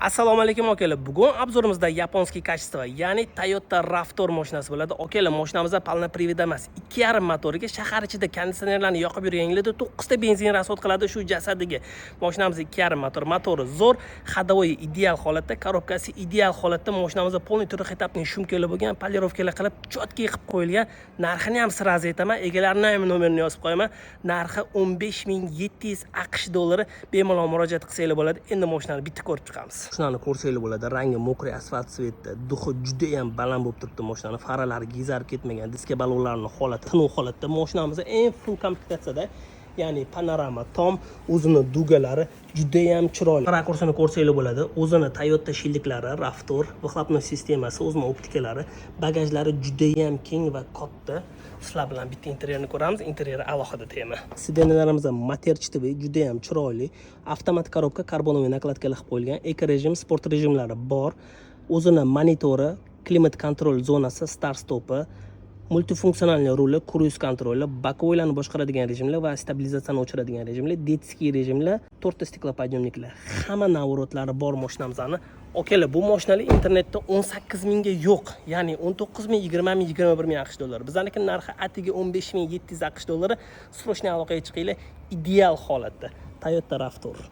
Assalomu alaykum akalar. Bugun obzorimizda yaponskiy kачество, ya'ni Toyota RAV4 mashinasi bo'ladi. Akalar, mashinamizda polnopриводda emas, 2.5 motoriga shahar ichida konditsionerlarni yoqib yurganinglarda 9 ta benzin rasxod qiladi shu jasadiga. Mashinamiz 2.5 motor, motori zo'r, ходовой ideal holatda, korobkasi ideal holatda. Mashinamizda polniy turli etapning shumkalar bo'lgan, polirovkalar qilib, chotki qilib qo'yilgan. Narxini ham sraz aytaman, egalarining nomerini yozib qo'yaman. Narxi 15.700 AQSh dollari. Bemalol murojaat qilsanglar bo'ladi. Endi mashinani bitta ko'rib chiqamiz. Mashinani ko'rsanglar bo'ladi. Rangi mokriy asfalt svetda, duxi juda ham baland bo'lib turibdi mashinani. Faralari gizarib ketmagan, diska balonlarining holati tinov holatda. Mashinamizda eng full komplektatsiyada, ya'ni panorama tom, o'zini dugalari juda ham chiroyli. Rakursini ko'rsanglar bo'ladi. O'zini Toyota shildiklari, RAV4, выхлопной sistemasi, o'zini optikalari, bagajlari juda ham keng va katta. Sizlar bilan bitta interyerni ko'ramiz. Interyeri alohida tema. Sidenalarimizda motor chitibi juda ham chiroyli. Avtomatik korobka, karbonoviy nakladkalar qilib qo'yilgan. Eko rejim, sport rejimlari bor. O'zini monitori, klimat kontrol zonasi, start stopi, multifunksionalniy ruli, cruise kontroli, bokovoylarni boshqaradigan rejimlar va stabilizatsiyani o'chiradigan rejimlar, детский rejimlar, 4 ta stiklopodъемниклар. Hamma navrotlari bor mashinamizning. Okalar, bu mashinalar internetda 18 mingga yo'q. Ya'ni 19 ming, 20 ming, 21 ming AQSh dollari. Bizlarning narxi atiga 15.700 AQSh dollari. Srochniy aloqaga chiqinglar, ideal holatda. Toyota RAV4.